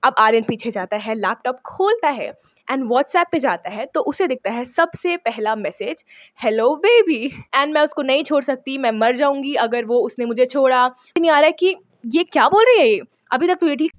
अब आर्यन पीछे जाता है, लैपटॉप खोलता है एंड व्हाट्सएप पे जाता है तो उसे दिखता है सबसे पहला मैसेज, हेलो बेबी। एंड मैं उसको नहीं छोड़ सकती, मैं मर जाऊंगी अगर वो उसने मुझे छोड़ा। नहीं आ रहा है कि ये क्या बोल रही है, ये अभी तक तो ये ठीक।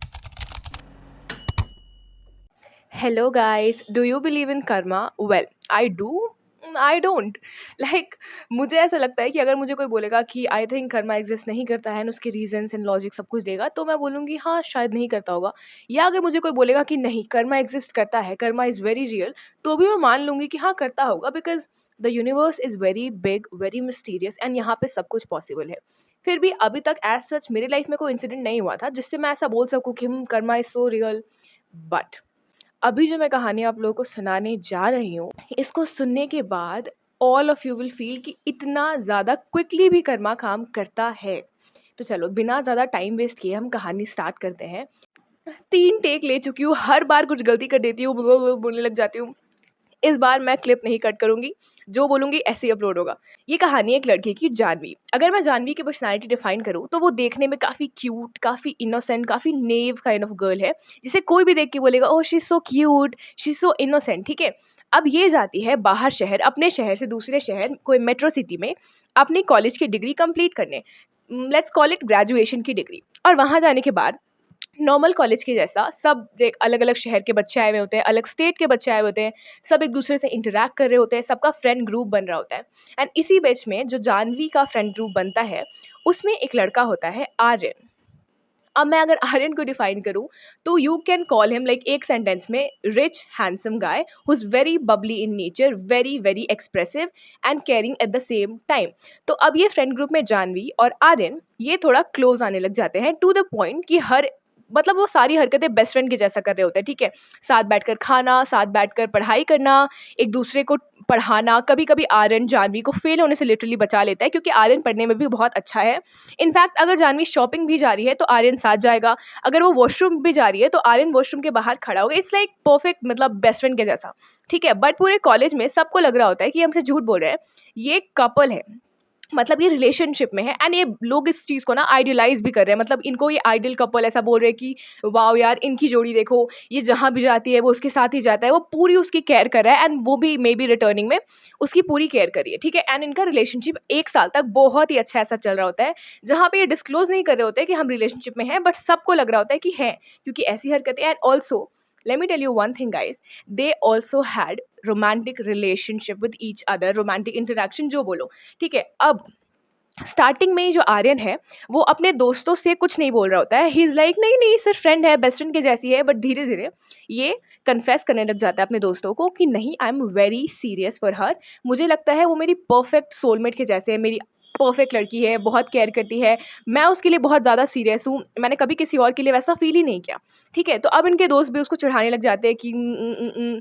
Hello guys, do you believe in Karma? Well, I do, I don't. Like मुझे ऐसा लगता है कि अगर मुझे कोई बोलेगा कि आई थिंक कर्मा एग्जिस्ट नहीं करता है, उसके रीजंस एंड लॉजिक सब कुछ देगा, तो मैं बोलूँगी हाँ शायद नहीं करता होगा। या अगर मुझे कोई बोलेगा कि नहीं कर्मा एग्जिस्ट करता है, कर्मा इज़ वेरी रियल, तो भी मैं मान लूँगी कि हाँ करता होगा, because the universe is very big, very mysterious and यहाँ पे सब कुछ पॉसिबल है। फिर भी अभी तक एज सच मेरी लाइफ में कोई इंसिडेंट नहीं हुआ था जिससे मैं ऐसा बोल सकूँ कि Karma is so real. But अभी जो मैं कहानी आप लोगों को सुनाने जा रही हूँ, इसको सुनने के बाद all of you will feel कि इतना ज़्यादा क्विकली भी कर्मा काम करता है। तो चलो बिना ज़्यादा टाइम वेस्ट किए हम कहानी स्टार्ट करते हैं। 3 टेक ले चुकी हूँ, हर बार कुछ गलती कर देती हूँ, बोलने लग जाती हूँ। इस बार मैं क्लिप नहीं कट करूँगी, जो बोलूँगी ऐसे ही अपलोड होगा। ये कहानी है एक लड़की की, जानवी। अगर मैं जानवी की पर्सनैलिटी डिफाइन करूँ तो वो देखने में काफ़ी क्यूट, काफ़ी इनोसेंट, काफ़ी नेव काइंड ऑफ गर्ल है, जिसे कोई भी देख के बोलेगा ओह she is so cute, she is so innocent, ठीक है। अब ये जाती है बाहर शहर, अपने शहर से दूसरे शहर, कोई मेट्रो सिटी में अपनी कॉलेज की डिग्री कंप्लीट करने, लेट्स कॉल इट ग्रेजुएशन की डिग्री। और वहाँ जाने के बाद नॉर्मल कॉलेज के जैसा सब एक अलग अलग शहर के बच्चे आए हुए होते हैं, अलग स्टेट के बच्चे आए हुए होते हैं, सब एक दूसरे से इंटरेक्ट कर रहे होते हैं, सबका फ्रेंड ग्रुप बन रहा होता है। एंड इसी बैच में जो जानवी का फ्रेंड ग्रुप बनता है, उसमें एक लड़का होता है आर्यन। अब मैं अगर आर्यन को डिफाइन करूँ तो you can call him like एक सेंटेंस में, rich handsome guy who is very Babli in nature, very very expressive and caring at the same time. तो अब ये फ्रेंड ग्रुप में जानवी और आर्यन ये थोड़ा क्लोज आने लग जाते हैं, टू द पॉइंट कि हर मतलब वो सारी हरकतें बेस्ट फ्रेंड के जैसा कर रहे होते हैं, ठीक है। साथ बैठकर खाना, साथ बैठकर पढ़ाई करना, एक दूसरे को पढ़ाना। कभी कभी आर्यन जानवी को फेल होने से लिटरली बचा लेता है, क्योंकि आर्यन पढ़ने में भी बहुत अच्छा है। इनफैक्ट अगर जानवी शॉपिंग भी जा रही है तो आर्यन साथ जाएगा, अगर वो वॉशरूम भी जा रही है तो आर्यन वॉशरूम के बाहर खड़ा होगा। इट्स लाइक परफेक्ट, मतलब बेस्ट फ्रेंड के जैसा, ठीक है। बट पूरे कॉलेज में सबको लग रहा होता है कि हमसे झूठ बोल रहे हैं, ये कपल है, मतलब ये रिलेशनशिप में है। एंड ये लोग इस चीज़ को ना आइडियलाइज भी कर रहे हैं, मतलब इनको ये आइडियल कपल ऐसा बोल रहे हैं कि वाओ यार इनकी जोड़ी देखो, ये जहाँ भी जाती है वो उसके साथ ही जाता है, वो पूरी उसकी केयर कर रहा है एंड वो भी मे बी रिटर्निंग में उसकी पूरी केयर करी है, ठीक है। एंड इनका रिलेशनशिप 1 साल तक बहुत ही अच्छा ऐसा चल रहा होता है, जहाँ पे ये डिस्क्लोज नहीं कर रहे होते कि हम रिलेशनशिप में हैं, बट सबको लग रहा होता है कि हैं, क्योंकि ऐसी हरकतें। And also let me tell you one thing guys, they also had romantic relationship with each other, romantic interaction जो बोलो, ठीक है। अब स्टार्टिंग में ही जो आर्यन है वो अपने दोस्तों से कुछ नहीं बोल रहा होता है, ही इज़ लाइक नहीं नहीं सिर्फ फ्रेंड है, बेस्ट फ्रेंड के जैसी है। बट धीरे धीरे ये कन्फेस करने लग जाता है अपने दोस्तों को कि नहीं I am very serious for her, मुझे लगता है वो मेरी परफेक्ट सोलमेट के जैसे है, मेरी परफेक्ट लड़की है, बहुत केयर करती है, मैं उसके लिए बहुत ज़्यादा सीरियस हूँ, मैंने कभी किसी और के लिए वैसा फील ही नहीं किया, ठीक है। तो अब इनके दोस्त भी उसको चिढ़ाने लग जाते हैं कि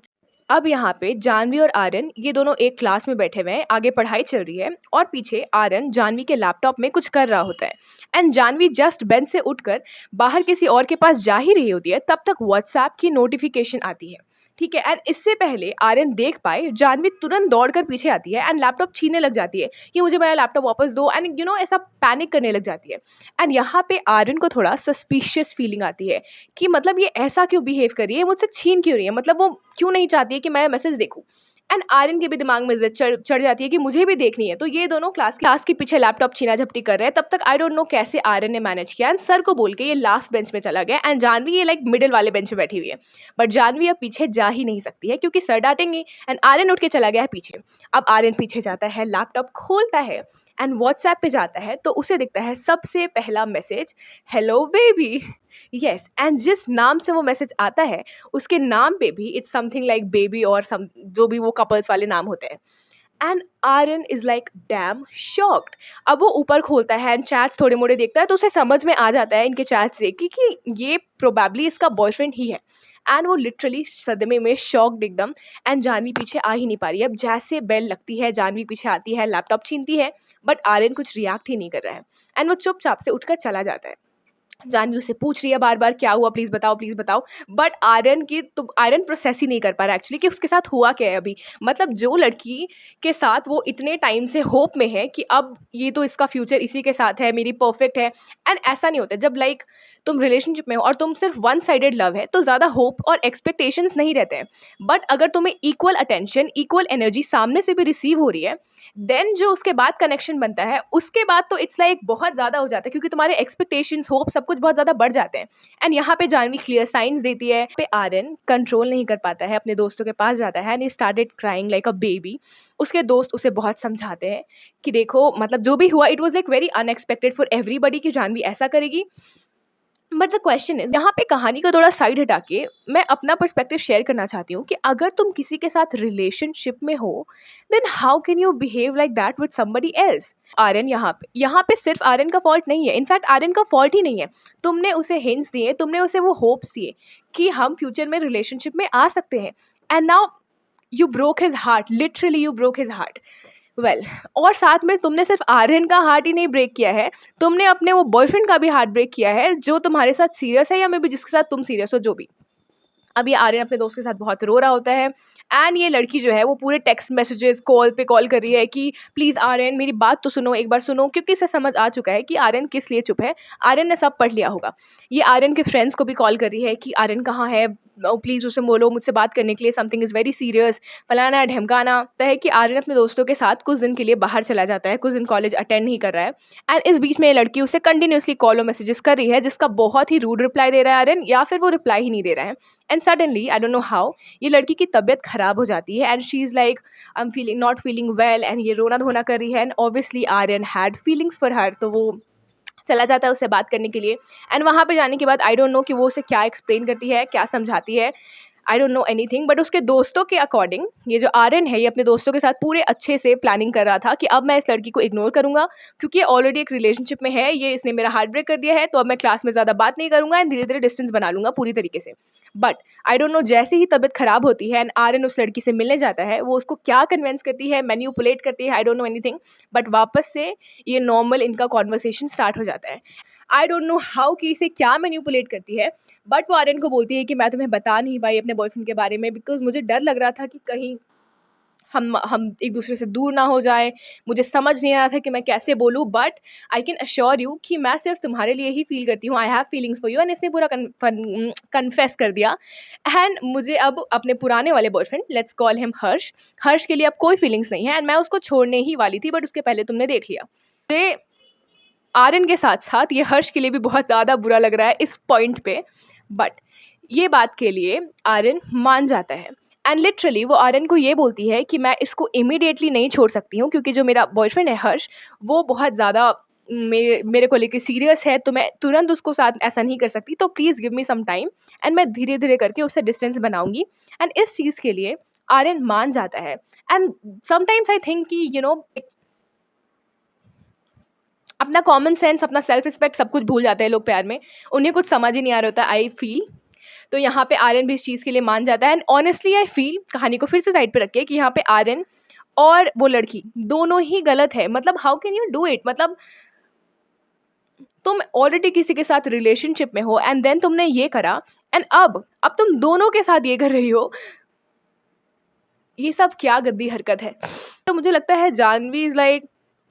अब यहाँ पे जानवी और आर्यन ये दोनों एक क्लास में बैठे हुए हैं, आगे पढ़ाई चल रही है और पीछे आर्यन जानवी के लैपटॉप में कुछ कर रहा होता है। एंड जानवी जस्ट बेंच से उठकर बाहर किसी और के पास जा ही रही होती है, तब तक व्हाट्सएप की नोटिफिकेशन आती है, ठीक है। एंड इससे पहले आर्यन देख पाए, जानवी तुरंत दौड़कर पीछे आती है एंड लैपटॉप छीनने लग जाती है कि मुझे मेरा लैपटॉप वापस दो, एंड ऐसा पैनिक करने लग जाती है। एंड यहाँ पे आर्यन को थोड़ा सस्पिशियस फीलिंग आती है कि मतलब ये ऐसा क्यों बिहेव कर रही है, मुझसे छीन क्यों रही है, मतलब वो क्यों नहीं चाहती है कि मैं मैसेज देखूँ। एंड आर्यन के भी दिमाग में इज्जत चढ़ जाती है कि मुझे भी देखनी है। तो ये दोनों क्लास के पीछे लैपटॉप छीना झपटी कर रहे हैं। तब तक आई डोंट नो कैसे आर्यन ने मैनेज किया एंड सर को बोल के ये लास्ट बेंच में चला गया एंड जानवी ये लाइक मिडिल वाले बेंच पे बैठी हुई है। बट जानवी अब पीछे जा ही नहीं सकती है क्योंकि सर डांटेंगे। एंड आर्यन उठ के चला गया है पीछे। अब आर्यन पीछे जाता है, लैपटॉप खोलता है एंड व्हाट्सएप पे जाता है तो उसे दिखता है सबसे पहला message, hello baby. Yes, and जिस नाम से वो मैसेज आता है उसके नाम पे भी इट्स समथिंग लाइक बेबी और सम जो भी वो कपल्स वाले नाम होते हैं। And Aryan is like damn shocked. अब वो ऊपर खोलता है एंड चैट्स थोड़े मोड़े देखता है तो उसे समझ में आ जाता है इनके चैट्स देख के कि ये प्रोबेबली इसका बॉयफ्रेंड ही है। एंड वो लिटरली सदमे में शॉक्ड एकदम। एंड जानवी पीछे आ ही नहीं पा रही है। अब जैसे बेल लगती है जानवी पीछे आती है, लैपटॉप छीनती है, बट आर्यन कुछ रिएक्ट ही नहीं कर रहा है एंड वो चुपचाप से उठकर चला जाता है। जानवी उससे पूछ रही है बार-बार, क्या हुआ प्लीज़ बताओ, प्लीज़ बताओ। बट आर्यन प्रोसेस ही नहीं कर पा रहा एक्चुअली कि उसके साथ हुआ क्या है अभी। मतलब जो लड़की के साथ वो इतने टाइम से होप में है कि अब ये तो इसका फ्यूचर इसी के साथ है, मेरी परफेक्ट है। एंड ऐसा नहीं होता जब लाइक तुम रिलेशनशिप में हो और तुम सिर्फ वन साइडेड लव है तो ज़्यादा होप और एक्सपेक्टेशंस नहीं रहते हैं। बट अगर तुम्हें इक्वल अटेंशन, इक्वल एनर्जी सामने से भी रिसीव हो रही है, देन जो उसके बाद कनेक्शन बनता है, उसके बाद तो इट्स लाइक बहुत ज़्यादा हो जाता है क्योंकि तुम्हारे एक्सपेक्टेशंस, होप सब कुछ बहुत ज़्यादा बढ़ जाते हैं। एंड यहाँ पे जानवी क्लियर साइंस देती है। पे आर्यन कंट्रोल नहीं कर पाता है, अपने दोस्तों के पास जाता है and he started crying like a baby. उसके दोस्त उसे बहुत समझाते हैं कि देखो मतलब जो भी हुआ it was like very unexpected for everybody कि जानवी ऐसा करेगी। बट द क्वेश्चन इज यहाँ पे कहानी का थोड़ा साइड हटा के मैं अपना पर्सपेक्टिव शेयर करना चाहती हूँ कि अगर तुम किसी के साथ रिलेशनशिप में हो then how can you behave like that with somebody else. Aryan यहाँ पे सिर्फ आर्यन का फॉल्ट नहीं है, इनफैक्ट आर्यन का फॉल्ट ही नहीं है। तुमने उसे हिंट्स दिए, तुमने उसे वो होप्स दिए कि हम फ्यूचर में रिलेशनशिप में आ सकते हैं, and now you broke his heart, literally you broke his heart. Well और साथ में तुमने सिर्फ आर्यन का हार्ट ही नहीं ब्रेक किया है, तुमने अपने वो बॉयफ्रेंड का भी हार्ट ब्रेक किया है जो तुम्हारे साथ सीरियस है या मे बी जिसके साथ तुम सीरियस हो, जो भी। अब ये आर्यन अपने दोस्त के साथ बहुत रो रहा होता है एंड ये लड़की जो है वो पूरे टेक्स्ट मैसेजेस कॉल पे कॉल कर रही है कि प्लीज़ आर्यन मेरी बात तो सुनो, एक बार सुनो, क्योंकि इसे समझ आ चुका है कि आर्यन किस लिए चुप है। आर्यन ने सब पढ़ लिया होगा। ये आर्यन के फ्रेंड्स को भी कॉल कर रही है कि आर्यन कहाँ है, प्लीज़ उसे बोलो मुझसे बात करने के लिए, समथिंग इज़ वेरी सीरियस, फलाना ढमकाना। तय है कि आर्यन अपने दोस्तों के साथ कुछ दिन के लिए बाहर चला जाता है, कुछ दिन कॉलेज अटेंड नहीं कर रहा है। एंड इस बीच में ये लड़की उसे कंटिन्यूसली कॉल और मैसेजेस कर रही है जिसका बहुत ही रूड रिप्लाई दे रहा है आर्यन, या फिर वो रिप्लाई ही नहीं दे रहा है। And suddenly I don't know how ये लड़की की तबीयत खराब हो जाती है and she is like I am feeling not feeling well, and ये रोना धोना कर रही है and obviously Aryan had feelings for her, तो वो चला जाता है उससे बात करने के लिए। एंड वहाँ पे जाने के बाद आई डोंट नो कि वो उसे क्या एक्सप्लेन करती है, क्या समझाती है, आई डोंट नो एनीथिंग। बट उसके दोस्तों के अकॉर्डिंग ये जो आर्यन है ये अपने दोस्तों के साथ पूरे अच्छे से प्लानिंग कर रहा था कि अब मैं इस लड़की को इग्नोर करूंगा क्योंकि ये ऑलरेडी एक रिलेशनशिप में है, ये इसने मेरा हार्ट ब्रेक कर दिया है, तो अब मैं क्लास में ज़्यादा बात नहीं करूंगा एंड धीरे धीरे डिस्टेंस बना लूंगा पूरी तरीके से। बट आई डोंट नो जैसे ही तबीयत खराब होती है एंड आर्यन उस लड़की से मिलने जाता है, वो उसको क्या कन्विंस करती है, मैन्यूपुलेट करती है, आई डोंट नो एनीथिंग। बट वापस से ये नॉर्मल इनका कॉन्वर्सेशन स्टार्ट हो जाता है। आई डोंट नो हाउ कि इसे क्या मैनिपुलेट करती है, बट वो आर्यन को बोलती है कि मैं तुम्हें बता नहीं पाई अपने बॉयफ्रेंड के बारे में बिकॉज़ मुझे डर लग रहा था कि कहीं हम एक दूसरे से दूर ना हो जाए, मुझे समझ नहीं आ रहा था कि मैं कैसे बोलूँ, but I can assure you कि मैं सिर्फ तुम्हारे लिए ही फील करती हूँ, I have feelings for you. And इसने पूरा कन्फेस कर दिया। एंड मुझे अब अपने पुराने वाले बॉयफ्रेंड, लेट्स कॉल हिम हर्ष, हर्ष के लिए अब कोई फीलिंग्स नहीं है एंड मैं उसको छोड़ने ही वाली थी, बट उसके पहले तुमने देख लिया। तो आर्यन के साथ-साथ ये हर्ष के लिए भी बहुत ज़्यादा बुरा लग रहा है इस पॉइंट पे, बट ये बात के लिए आर्यन मान जाता है एंड लिटरली वो आर्यन को ये बोलती है कि मैं इसको इमीडिएटली नहीं छोड़ सकती हूँ क्योंकि जो मेरा बॉयफ्रेंड है हर्ष, वो बहुत ज़्यादा मेरे मेरे को लेके सीरियस है, तो मैं तुरंत उसको साथ ऐसा नहीं कर सकती, तो please give me some time and मैं धीरे-धीरे करके उससे डिस्टेंस बनाऊँगी। एंड इस चीज़ के लिए आर्यन मान जाता है। एंड समटाइम्स आई थिंक कि अपना कॉमन सेंस, अपना सेल्फ रिस्पेक्ट सब कुछ भूल जाते हैं लोग प्यार में। उन्हें कुछ समझ ही नहीं आ रहा होता, आई फ़ील। तो यहाँ पे आर्यन भी इस चीज़ के लिए मान जाता है एंड ऑनेस्टली आई फ़ील, कहानी को फिर से साइड पे रख के, कि यहाँ पे आर्यन और वो लड़की दोनों ही गलत है। मतलब how can you do it? मतलब तुम ऑलरेडी किसी के साथ रिलेशनशिप में हो एंड देन तुमने ये करा एंड अब तुम दोनों के साथ ये कर रही हो। ये सब क्या गंदी हरकत है। तो मुझे लगता है जानवी इज़ लाइक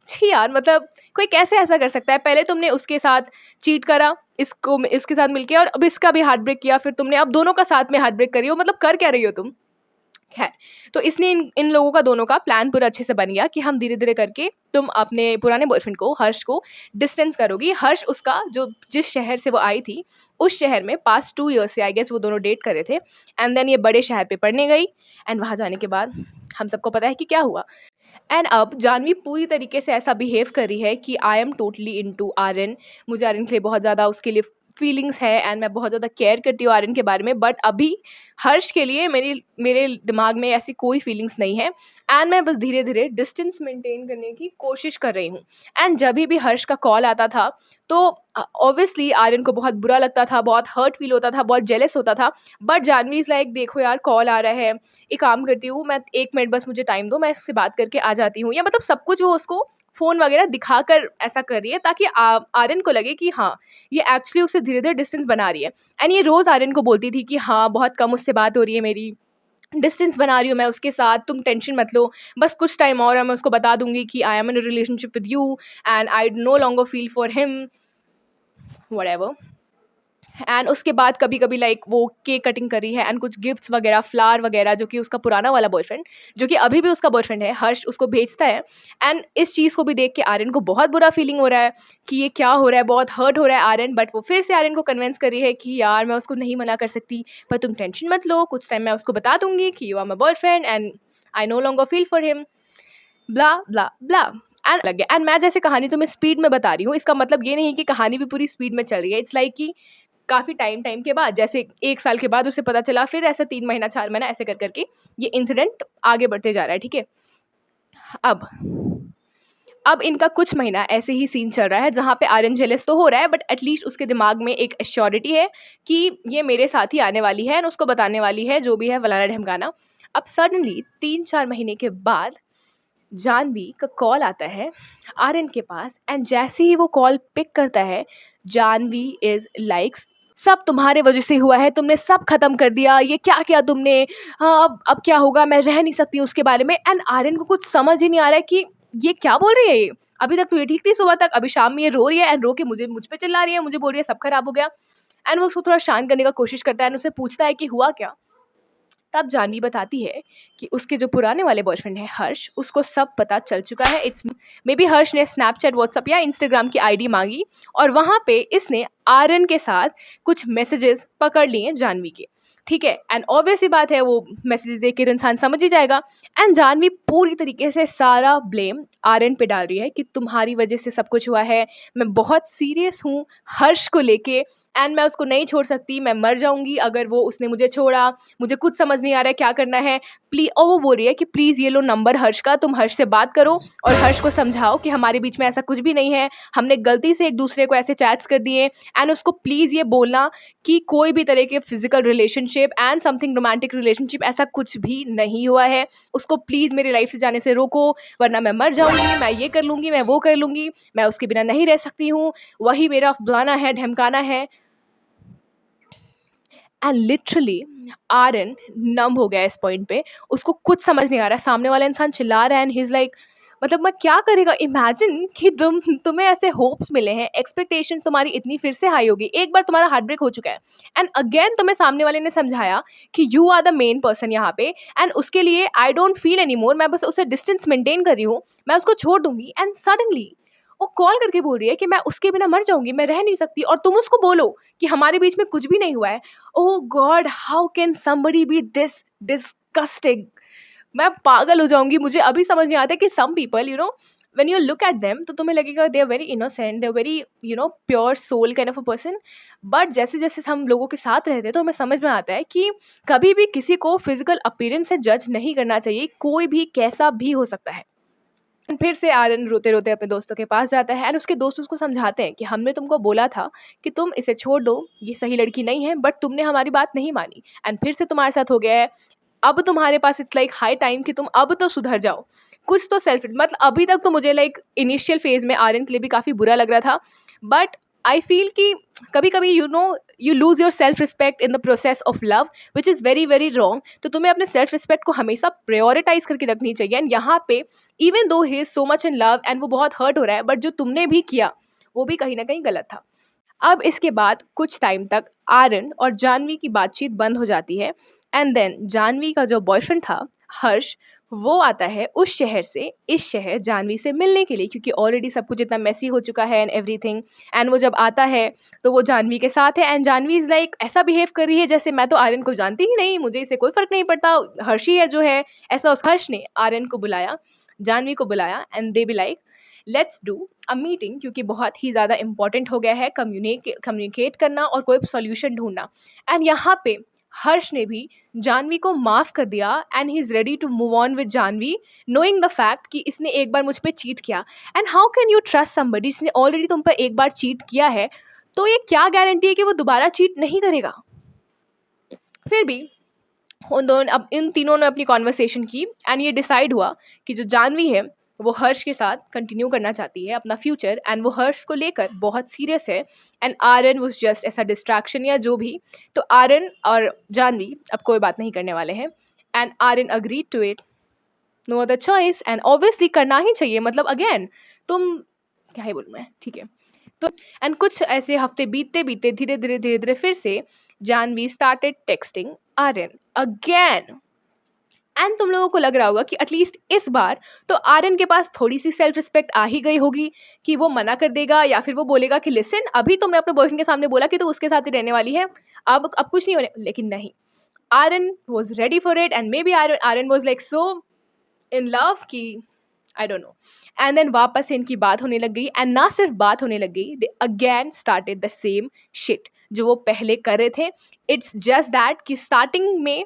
छी यार, मतलब कोई कैसे ऐसा कर सकता है? पहले तुमने उसके साथ चीट करा, इसके साथ मिलके, और अब इसका भी हार्ट ब्रेक किया, फिर तुमने अब दोनों का साथ में हार्ट ब्रेक करी हो, मतलब कर क्या रही हो तुम? खैर, तो इसलिए इन लोगों का दोनों का प्लान पूरा अच्छे से बन गया कि हम धीरे-धीरे करके तुम अपने पुराने बॉयफ्रेंड को, हर्ष को डिस्टेंस करोगी। हर्ष उसका जो जिस शहर से वो आई थी, उस शहर में पास्ट 2 ईयर्स से आई गेस वो दोनों डेट कर रहे थे एंड देन ये बड़े शहर पे पढ़ने गई एंड वहाँ जाने के बाद हम सबको पता है कि क्या हुआ। एंड अब जानवी पूरी तरीके से ऐसा बिहेव कर रही है कि I am totally into Aryan. मुझे आर्यन के लिए बहुत ज़्यादा उसके लिए फीलिंग्स है एंड मैं बहुत ज़्यादा केयर करती हूँ आर्यन के बारे में, बट अभी हर्ष के लिए मेरे दिमाग में ऐसी कोई फीलिंग्स नहीं है एंड मैं बस धीरे धीरे डिस्टेंस मेंटेन करने की कोशिश कर रही हूँ। एंड जब भी हर्ष का कॉल आता था तो ऑब्वियसली आर्यन को बहुत बुरा लगता था, बहुत हर्ट फील होता था, बहुत जेलस होता था। बट जानवी इज़ लाइक देखो यार कॉल आ रहा है, एक काम करती हूँ मैं, 1 मिनट बस मुझे टाइम दो, मैं इससे बात करके आ जाती हूँ, या मतलब सब कुछ वो उसको फ़ोन वगैरह दिखाकर ऐसा कर रही है ताकि आर्यन को लगे कि हाँ, ये एक्चुअली उससे धीरे-धीरे डिस्टेंस बना रही है। एंड ये रोज़ आर्यन को बोलती थी कि हाँ, बहुत कम उससे बात हो रही है मेरी, डिस्टेंस बना रही हूँ मैं उसके साथ, तुम टेंशन मत लो, बस कुछ टाइम और है, मैं उसको बता दूँगी कि I M in a relationship with you and I no longer feel for him, whatever. And उसके बाद कभी-कभी लाइक वो केक कटिंग कर रही है एंड कुछ गिफ्ट्स वगैरह, फ्लावर वगैरह, जो कि उसका पुराना वाला बॉयफ्रेंड, जो कि अभी भी उसका बॉयफ्रेंड है, हर्ष, उसको भेजता है। एंड इस चीज़ को भी देख के आर्यन को बहुत बुरा फीलिंग हो रहा है कि ये क्या हो रहा है, बहुत हर्ट हो रहा है आर्यन। बट वो फिर से आर्यन को कन्विंस कर रही है कि यार मैं उसको नहीं मना कर सकती, पर तुम टेंशन मत लो, कुछ टाइम मैं उसको बता दूँगी कि you are my boyfriend and I no longer feel for him, blah, blah, blah. And लग गया। एंड मैं जैसे कहानी तुम्हें स्पीड में बता रही हूँ, इसका मतलब ये नहीं है कि कहानी भी पूरी स्पीड में चल रही है। इट्स लाइक कि काफ़ी टाइम के बाद, जैसे 1 साल के बाद उसे पता चला, फिर ऐसे 3 महीना, 4 महीना ऐसे कर के ये इंसिडेंट आगे बढ़ते जा रहा है, ठीक है? अब अब इनका कुछ महीना ऐसे ही सीन चल रहा है जहाँ पे आर्यन जेलस तो हो रहा है, बट एटलीस्ट उसके दिमाग में एक एश्योरिटी है कि ये मेरे साथ ही आने वाली है एंड उसको बताने वाली है जो भी है फलाना-ढिमकाना। अब सडनली 3-4 महीने के बाद जानवी का कॉल आता है आर्यन के पास एंड जैसे ही वो कॉल पिक करता है, जानवी इज़ लाइक, सब तुम्हारे वजह से हुआ है, तुमने सब खत्म कर दिया, ये क्या किया तुमने? हाँ, अब क्या होगा? मैं रह नहीं सकती उसके बारे में। एंड आर्यन को कुछ समझ ही नहीं आ रहा है कि ये क्या बोल रही है ये? अभी तक तो ये ठीक थी सुबह तक, अभी शाम में ये रो रही है एंड रो के मुझ पे चिल्ला रही है, मुझे बोल रही है सब खराब हो गया। एंड वो उसको थोड़ा शांत करने का कोशिश करता है एंड उससे पूछता है कि हुआ क्या? तब जानवी बताती है कि उसके जो पुराने वाले बॉयफ्रेंड है हर्ष, उसको सब पता चल चुका है। इट्स मे बी हर्ष ने स्नैपचैट, व्हाट्सएप या इंस्टाग्राम की आईडी मांगी और वहाँ पे इसने आर्यन के साथ कुछ मैसेजेस पकड़ लिए जानवी के, ठीक है? एंड ऑब्वियस सी बात है, वो मैसेजेस देख के इंसान समझ ही जाएगा। एंड जानवी पूरी तरीके से सारा ब्लेम आर्यन पे डाल रही है कि तुम्हारी वजह से सब कुछ हुआ है, मैं बहुत सीरियस हूँ हर्ष को लेके एंड मैं उसको नहीं छोड़ सकती, मैं मर जाऊंगी अगर वो उसने मुझे छोड़ा, मुझे कुछ समझ नहीं आ रहा है क्या करना है, प्लीज। और वो बोल रही है कि प्लीज़ ये लो नंबर हर्ष का, तुम हर्ष से बात करो और हर्ष को समझाओ कि हमारे बीच में ऐसा कुछ भी नहीं है, हमने गलती से एक दूसरे को ऐसे चैट्स कर दिए। एंड उसको प्लीज़ ये बोलना कि कोई भी तरह के physical relationship and something romantic relationship ऐसा कुछ भी नहीं हुआ है, उसको प्लीज़ मेरी लाइफ से जाने से रोको, वरना मैं मर जाऊंगी, मैं ये कर लूंगी, मैं वो कर लूंगी, मैं उसके बिना नहीं रह सकती हूँ, वही मेरा फलाना है, ढमकाना है। एंड लिटरली आर्यन नम हो गया इस पॉइंट पे, उसको कुछ समझ नहीं आ रहा है, सामने वाला इंसान चिल्ला रहा है एंड ही इज़ लाइक, मतलब मैं क्या करेगा? इमेजिन कि तुम्हें ऐसे होप्स मिले हैं, एक्सपेक्टेशंस तुम्हारी इतनी फिर से हाई होगी, एक बार तुम्हारा हार्ट ब्रेक हो चुका है एंड अगेन तुम्हें सामने वाले ने समझाया कि you are the main person यहाँ पे एंड उसके लिए I don't feel any more, मैं बस उससे डिस्टेंस मेंटेन कर रही हूँ, मैं उसको छोड़ दूंगी। एंड सडनली वो कॉल करके बोल रही है कि मैं उसके बिना मर जाऊंगी, मैं रह नहीं सकती, और तुम उसको बोलो कि हमारे बीच में कुछ भी नहीं हुआ है। Oh god, how can somebody be this disgusting? मैं पागल हो जाऊंगी। मुझे अभी समझ नहीं आता कि some people, you know, when you look at them तो तुम्हें लगेगा they are very innocent, they are very, you know, pure soul kind of a person. But जैसे जैसे हम लोगों के साथ रहते हैं तो हमें समझ में आता है कि कभी भी किसी को फिजिकल अपीयरेंस से जज नहीं करना चाहिए, कोई भी कैसा भी हो सकता है। फिर से आर्यन रोते-रोते अपने दोस्तों के पास जाता है एंड उसके दोस्त उसको समझाते हैं कि हमने तुमको बोला था कि तुम इसे छोड़ दो, ये सही लड़की नहीं है, बट तुमने हमारी बात नहीं मानी एंड फिर से तुम्हारे साथ हो गया है। अब तुम्हारे पास इट्स लाइक हाई टाइम कि तुम अब तो सुधर जाओ। कुछ तो सेल्फ, मतलब अभी तक तो मुझे लाइक इनिशियल फेज़ में आर्यन के लिए भी काफ़ी बुरा लग रहा था, बट आई फ़ील कि कभी-कभी you know you lose your self respect in the process of love, which is very, very wrong. तो तुम्हें अपने सेल्फ रिस्पेक्ट को हमेशा प्रायोरिटाइज़ करके रखनी चाहिए एंड यहाँ पे even though he is so much in love and वो बहुत हर्ट हो रहा है, बट जो तुमने भी किया, वो भी कहीं न कहीं गलत था। अब इसके बाद कुछ टाइम तक आर्यन और जानवी की बातचीत बंद हो जाती है एंड देन जानवी का जो बॉयफ्रेंड था हर्ष, वो आता है उस शहर से इस शहर जानवी से मिलने के लिए, क्योंकि ऑलरेडी सब कुछ इतना मेसी हो चुका है एंड एवरीथिंग। एंड वो जब आता है तो वो जानवी के साथ है एंड जानवी इज़ लाइक ऐसा बिहेव कर रही है जैसे मैं तो आर्यन को जानती ही नहीं, मुझे इससे कोई फ़र्क नहीं पड़ता, हर्ष ही है जो है। ऐसा उस हर्ष ने आर्यन को बुलाया, जानवी को बुलाया and they be like let's do a meeting, क्योंकि बहुत ही ज़्यादा इंपॉर्टेंट हो गया है कम्युनिकेट करना और कोई सॉल्यूशन ढूंढना। एंड यहाँ पे हर्ष ने भी जानवी को माफ़ कर दिया and he is ready to move on with Janvi, knowing the fact कि इसने एक बार मुझ पे चीट किया। And how can you trust somebody, इसने ऑलरेडी तुम पर एक बार चीट किया है, तो ये क्या गारंटी है कि वो दोबारा चीट नहीं करेगा? फिर भी उन तीनों ने अपनी कॉन्वर्सेशन की एंड ये डिसाइड हुआ कि जो जानवी है वो हर्ष के साथ कंटिन्यू करना चाहती है अपना फ्यूचर, एंड वो हर्ष को लेकर बहुत सीरियस है, एंड आर्यन वाज जस्ट ऐसा डिस्ट्रैक्शन या जो भी। तो आर्यन और जानवी अब कोई बात नहीं करने वाले हैं, and Aryan agreed to it, no other choice, and obviously करना ही चाहिए, मतलब अगेन तुम क्या ही बोलूँ मैं, ठीक है। तो एंड कुछ ऐसे हफ्ते बीतते बीतते धीरे धीरे फिर से Janvi started texting Aryan again, and तुम लोगों को लग रहा होगा कि एटलीस्ट इस बार तो आर्यन के पास थोड़ी सी सेल्फ रिस्पेक्ट आ ही गई होगी कि वो मना कर देगा या फिर वो बोलेगा कि लिसन, अभी तो मैं अपने बॉयफ्रेंड के सामने बोला कि तू उसके साथ ही रहने वाली है, अब कुछ नहीं होने, लेकिन नहीं, Aryan was ready for it, and maybe Aryan was like so in love कि I don't know. And then वापस से इनकी बात होने लग गई, एंड ना सिर्फ बात होने लग गई, they again started the same shit जो वो पहले कर रहे थे। इट्स जस्ट दैट कि स्टार्टिंग में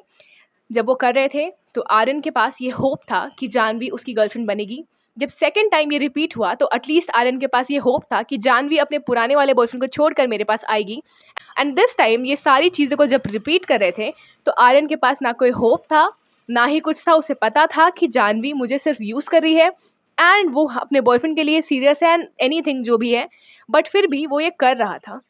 जब वो कर रहे थे तो आर्यन के पास ये होप था कि जानवी उसकी गर्लफ्रेंड बनेगी। जब सेकंड टाइम ये रिपीट हुआ तो एटलीस्ट आर्यन के पास ये होप था कि जानवी अपने पुराने वाले बॉयफ्रेंड को छोड़कर मेरे पास आएगी। एंड दिस टाइम ये सारी चीज़ों को जब रिपीट कर रहे थे तो आर्यन के पास ना कोई होप था ना ही कुछ था, उसे पता था कि जानवी मुझे सिर्फ यूज़ कर रही है एंड वो अपने बॉयफ्रेंड के लिए सीरियस है एंड एनीथिंग जो भी है, बट फिर भी वो ये कर रहा था।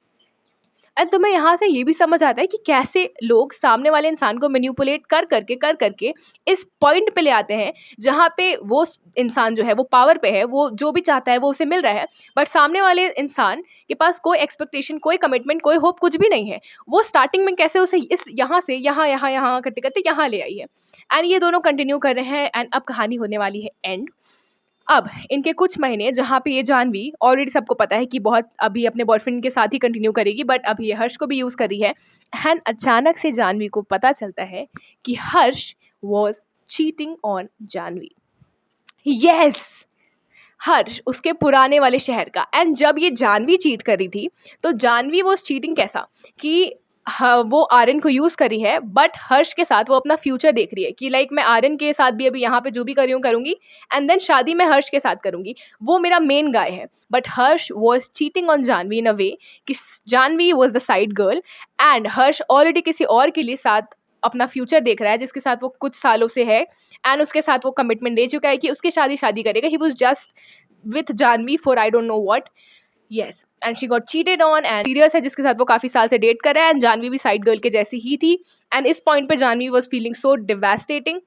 एंड तुम्हें यहाँ से ये भी समझ आता है कि कैसे लोग सामने वाले इंसान को मैनिपुलेट कर करके इस पॉइंट पे ले आते हैं जहाँ पे वो इंसान जो है वो पावर पे है, वो जो भी चाहता है वो उसे मिल रहा है, बट सामने वाले इंसान के पास कोई एक्सपेक्टेशन, कोई कमिटमेंट, कोई होप कुछ भी नहीं है। वो स्टार्टिंग में कैसे उसे इस यहाँ से यहाँ करते करते यहाँ ले आई है, एंड ये दोनों कंटिन्यू कर रहे हैं, एंड अब कहानी होने वाली है एंड। अब इनके कुछ महीने जहाँ पे ये जानवी ऑलरेडी सबको पता है कि बहुत अभी अपने बॉयफ्रेंड के साथ ही कंटिन्यू करेगी, बट अभी ये हर्ष को भी यूज़ कर रही है, एंड अचानक से जानवी को पता चलता है कि Harsh was cheating on Janhvi. Yes, Harsh उसके पुराने वाले शहर का। एंड जब ये जानवी चीट कर रही थी तो जानवी वॉज चीटिंग कैसा कि हाँ, वो आर्यन को यूज़ करी है, बट हर्ष के साथ वो अपना फ्यूचर देख रही है कि लाइक मैं आर्यन के साथ भी अभी यहाँ पे जो भी कर रही हूँ करूँगी, एंड देन शादी मैं हर्ष के साथ करूँगी, वो मेरा मेन गाय है। But Harsh was cheating on Janhvi in a way कि Janhvi was the side girl, and Harsh already किसी और के लिए साथ अपना फ्यूचर देख रहा है जिसके साथ वो कुछ सालों से है, एंड उसके साथ वो कमिटमेंट दे चुका है कि उसकी शादी करेगा। He was just with Janvi for I don't know what. Yes, and she got cheated on, and serious है जिसके साथ वो काफ़ी साल से डेट कर रहा है, एंड जानवी भी साइड गर्ल के जैसी ही थी, एंड इस पॉइंट पे Janvi was feeling so devastating.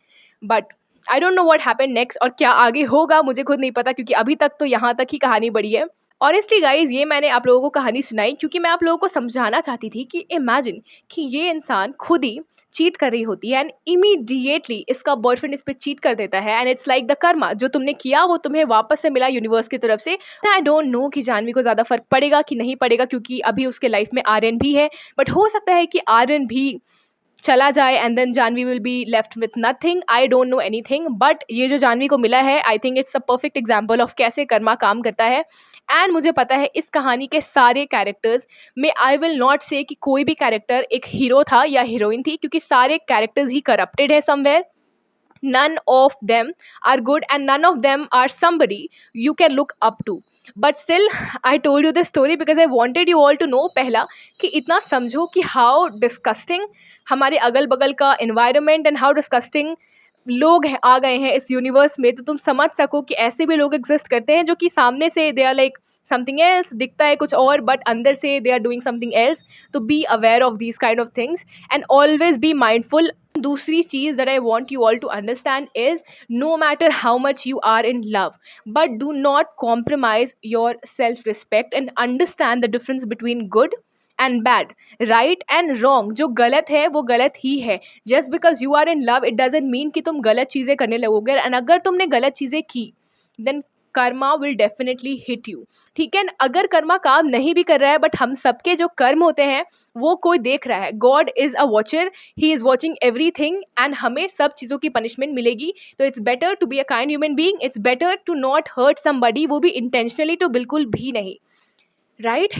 But I don't know what happened next, और क्या आगे होगा मुझे खुद नहीं पता, क्योंकि अभी तक तो यहाँ तक ही कहानी बढ़ी है। ऑनेस्टली गाइज, ये मैंने आप लोगों को कहानी सुनाई क्योंकि मैं आप लोगों को समझाना चाहती थी कि इमेजिन कि ये इंसान खुद ही चीट कर रही होती है एंड इमीडिएटली इसका बॉयफ्रेंड इस पर चीट कर देता है, and it's like the Karma, जो तुमने किया वो तुम्हें वापस से मिला यूनिवर्स की तरफ से। आई डोंट नो कि जानवी को ज़्यादा फर्क पड़ेगा कि नहीं पड़ेगा, क्योंकि अभी उसके लाइफ में आर्यन भी है, बट हो सकता है कि आर्यन भी चला जाए and then Janvi will be left with nothing. I don't know anything, but ये जो जानवी को मिला है I think it's a perfect example of कैसे कर्मा काम करता है। एंड मुझे पता है इस कहानी के सारे कैरेक्टर्स में आई विल नॉट से कि कोई भी कैरेक्टर एक हीरो था या हीरोइन थी, क्योंकि सारे कैरेक्टर्स ही करप्टेड है somewhere. none of them are good and none of them are somebody you can look up to, but still I told you this story because I wanted you all to know पहला कि इतना समझो कि how disgusting हमारे अगल बगल का environment and how disgusting लोग आ गए हैं इस यूनिवर्स में, तो तुम समझ सको कि ऐसे भी लोग एग्जिस्ट करते हैं जो कि सामने से they are like something else, दिखता है कुछ और बट अंदर से they are doing something else. तो be aware of these kind of things and always be mindful. दूसरी चीज़ that I want you all to understand is no matter how much you are in love, but do not compromise your self respect and understand the difference between good and bad, right and wrong. जो गलत है वो गलत ही है। Just because you are in love it doesn't mean कि तुम गलत चीज़ें करने लगोगे, एंड अगर तुमने गलत चीज़ें की then karma will definitely hit you. ठीक है, अगर कर्मा काम नहीं भी कर रहा है बट हम सबके जो कर्म होते हैं वो कोई देख रहा है। God is a watcher, he is watching everything, and हमें सब चीज़ों की पनिशमेंट मिलेगी। तो it's better to be a kind human being, it's better to not hurt somebody, वो भी इंटेंशनली तो बिल्कुल भी नहीं, राइट।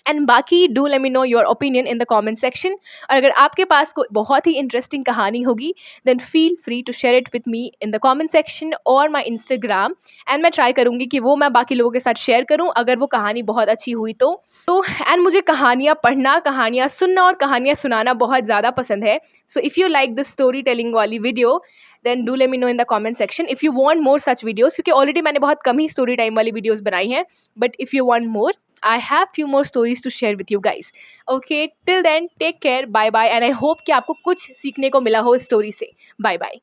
एंड बाकी do let me know your opinion in the comment section. और अगर आपके पास कोई बहुत ही इंटरेस्टिंग कहानी होगी then feel free to share it with me in the comment section और माई इंस्टाग्राम, एंड मैं ट्राई करूँगी कि वो मैं बाकी लोगों के साथ शेयर करूँ अगर वो कहानी बहुत अच्छी हुई तो। एंड मुझे कहानियाँ पढ़ना, कहानियाँ सुनना और कहानियाँ सुनाना बहुत ज़्यादा पसंद है। So if you like this story telling वाली video then do let me know in the comment section if you want more such videos, क्योंकि ऑलरेडी मैंने बहुत कम ही स्टोरी टाइम वाली वीडियोज़ बनाई हैं, but if you want more, I have few more stories to share with you guys. Okay, till then, take care, bye bye, and I hope कि आपको कुछ सीखने को मिला हो इस स्टोरी से. Bye bye.